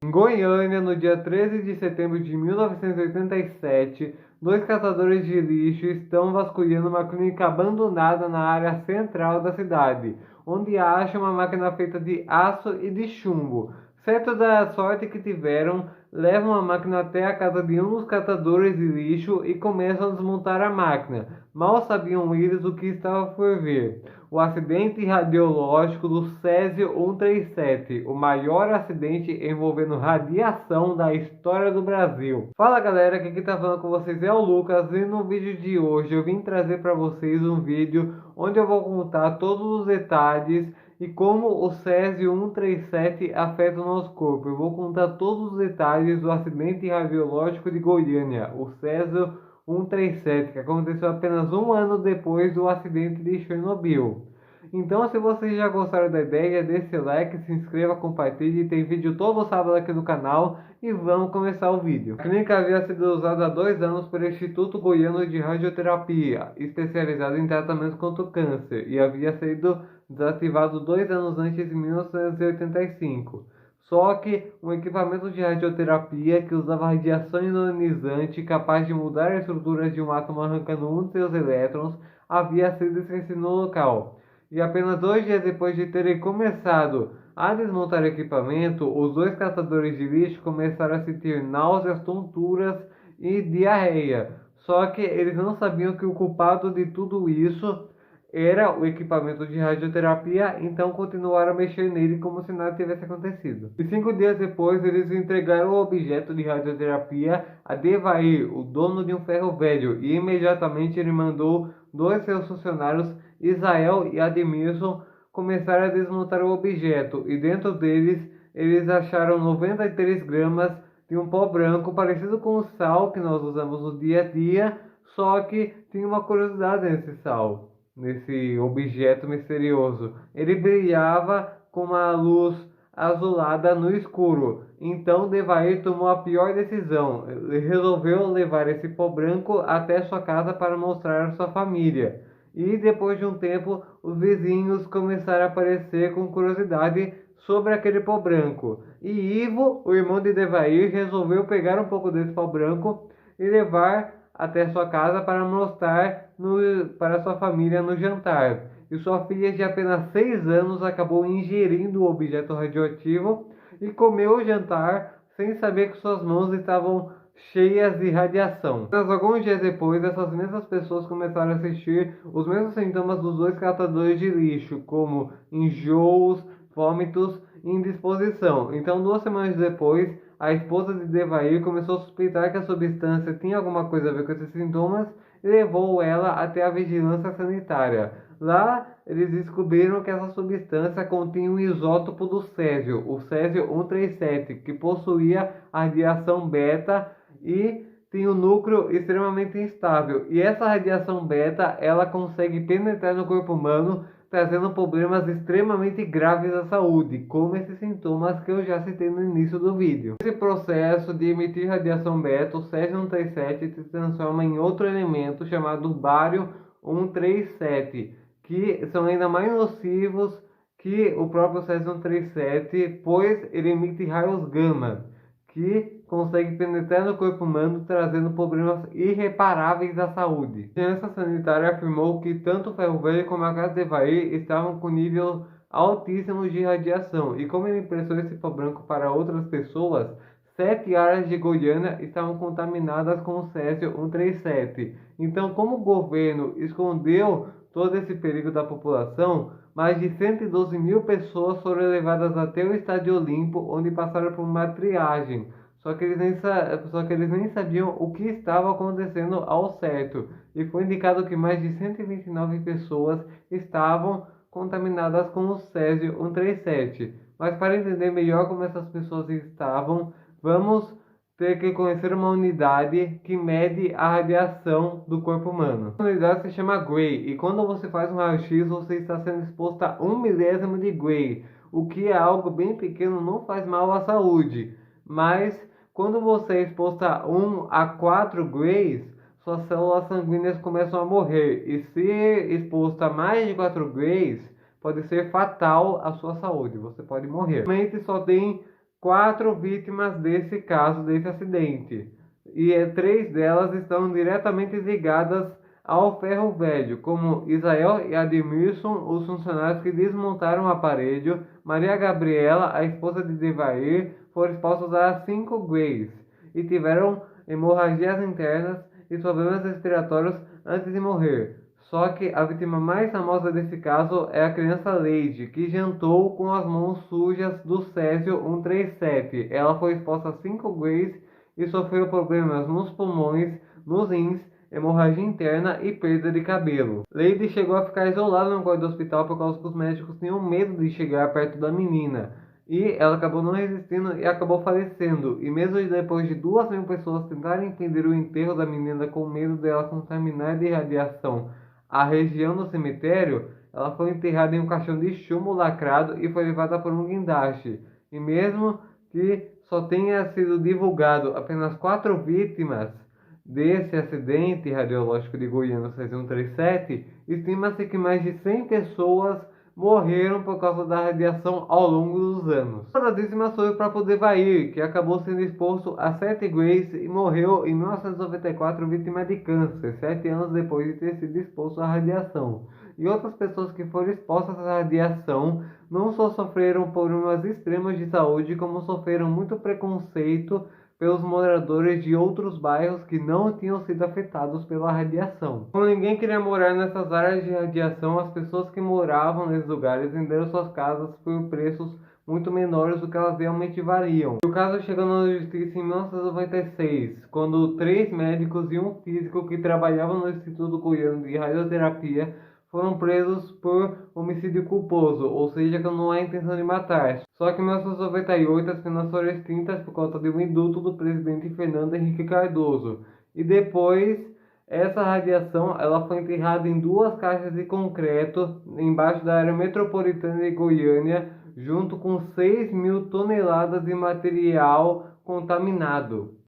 Em Goiânia, no dia 13 de setembro de 1987, dois catadores de lixo estão vasculhando uma clínica abandonada na área central da cidade, onde acham uma máquina feita de aço e de chumbo. Certo da sorte que tiveram, levam a máquina até a casa de um dos catadores de lixo e começam a desmontar a máquina. Mal sabiam eles o que estava por vir: o acidente radiológico do Césio 137, o maior acidente envolvendo radiação da história do Brasil. Fala galera, aqui quem tá falando com vocês é o Lucas, e no vídeo de hoje eu vim trazer para vocês um vídeo onde eu vou contar todos os detalhes e como o Césio 137 afeta o nosso corpo. Eu vou contar todos os detalhes do acidente radiológico de Goiânia, o Césio 137, que aconteceu apenas um ano depois do acidente de Chernobyl. Então, se vocês já gostaram da ideia, deixe seu like, se inscreva, compartilhe. Tem vídeo todo sábado aqui no canal e vamos começar o vídeo. A clínica havia sido usada há 2 anos pelo Instituto Goiano de Radioterapia, especializado em tratamento contra o câncer, e havia sido desativado 2 anos antes, em 1985. Só que um equipamento de radioterapia que usava radiação ionizante capaz de mudar a estrutura de um átomo arrancando um de seus elétrons havia sido esquecido no local. E apenas 2 dias depois de terem começado a desmontar o equipamento, os dois catadores de lixo começaram a sentir náuseas, tonturas e diarreia. Só que eles não sabiam que o culpado de tudo isso era o equipamento de radioterapia, então continuaram a mexer nele como se nada tivesse acontecido. E 5 dias depois, eles entregaram o objeto de radioterapia a Devair, o dono de um ferro velho, e imediatamente ele mandou dois seus funcionários, Israel e Admilson, começar a desmontar o objeto, e dentro deles eles acharam 93 gramas de um pó branco parecido com o sal que nós usamos no dia a dia, só que tinha uma curiosidade nesse sal, nesse objeto misterioso. Ele brilhava com uma luz azulada no escuro. Então Devair tomou a pior decisão. Ele resolveu levar esse pó branco até sua casa para mostrar à sua família. E depois de um tempo, os vizinhos começaram a aparecer com curiosidade sobre aquele pó branco. E Ivo, o irmão de Devair, resolveu pegar um pouco desse pó branco e levar até sua casa para mostrar para sua família no jantar. E sua filha de apenas 6 anos acabou ingerindo o objeto radioativo e comeu o jantar sem saber que suas mãos estavam cheias de radiação. Mas alguns dias depois, essas mesmas pessoas começaram a assistir os mesmos sintomas dos dois catadores de lixo, como enjoos, vômitos e indisposição. Então, 2 semanas depois, a esposa de Devair começou a suspeitar que a substância tinha alguma coisa a ver com esses sintomas e levou ela até a vigilância sanitária. Lá, eles descobriram que essa substância continha um isótopo do césio, o césio 137, que possuía a radiação beta e tem um núcleo extremamente instável. E essa radiação beta, ela consegue penetrar no corpo humano, trazendo problemas extremamente graves à saúde, como esses sintomas que eu já citei no início do vídeo. Esse processo de emitir radiação beta, o césio 137 se transforma em outro elemento chamado bário 137, que são ainda mais nocivos que o próprio césio 137, pois ele emite raios gama, que consegue penetrar no corpo humano, trazendo problemas irreparáveis à saúde. A agência sanitária afirmou que tanto o ferro velho como a casa de Devair estavam com nível altíssimo de radiação, e como ele emprestou esse pó branco para outras pessoas, 7 áreas de Goiânia estavam contaminadas com o césio 137. Então, como o governo escondeu todo esse perigo da população, mais de 112 mil pessoas foram levadas até o Estádio Olimpo, onde passaram por uma triagem. Só que eles nem sabiam o que estava acontecendo ao certo. E foi indicado que mais de 129 pessoas estavam contaminadas com o césio 137. Mas para entender melhor como essas pessoas estavam, vamos ter que conhecer uma unidade que mede a radiação do corpo humano. A unidade se chama Gray, e quando você faz um raio-x, você está sendo exposto a 1 milésimo de Gray, o que é algo bem pequeno, não faz mal à saúde. Mas quando você é exposto a 1 a 4 Grays, suas células sanguíneas começam a morrer, e se exposto a mais de 4 Grays, pode ser fatal à sua saúde, você pode morrer. Realmente só tem 4 vítimas desse caso, desse acidente. E 3 delas estão diretamente ligadas ao ferro velho, como Isael e Admilson, os funcionários que desmontaram o aparelho. Maria Gabriela, a esposa de Devair, foram expostos a 5 grays e tiveram hemorragias internas e problemas respiratórios antes de morrer. Só que a vítima mais famosa desse caso é a criança Lady, que jantou com as mãos sujas do Césio 137. Ela foi exposta a 5 grays e sofreu problemas nos pulmões, nos rins, hemorragia interna e perda de cabelo. Lady chegou a ficar isolada no quarto do hospital por causa que os médicos tinham medo de chegar perto da menina. E ela acabou não resistindo e acabou falecendo. E mesmo depois de 2.000 pessoas tentarem impedir o enterro da menina com medo dela contaminar de radiação a região do cemitério, ela foi enterrada em um caixão de chumbo lacrado e foi levada por um guindaste. E mesmo que só tenha sido divulgado apenas 4 vítimas desse acidente radiológico de Goiânia 6137, estima-se que mais de 100 pessoas morreram por causa da radiação ao longo dos anos. Uma das vítimas foi o próprio Devair, que acabou sendo exposto a 7 grays e morreu em 1994 vítima de câncer, 7 anos depois de ter sido exposto à radiação. E outras pessoas que foram expostas à radiação não só sofreram problemas extremos de saúde, como sofreram muito preconceito pelos moradores de outros bairros que não tinham sido afetados pela radiação. Como ninguém queria morar nessas áreas de radiação, as pessoas que moravam nesses lugares venderam suas casas por preços muito menores do que elas realmente variam. O caso chegou na justiça em 1996, quando 3 médicos e um físico que trabalhavam no Instituto Goiano de Radioterapia foram presos por homicídio culposo, ou seja, que não há intenção de matar. Só que em 1998 as penas foram extintas por conta de um indulto do presidente Fernando Henrique Cardoso. E depois, essa radiação ela foi enterrada em 2 caixas de concreto embaixo da área metropolitana de Goiânia, junto com 6.000 toneladas de material contaminado.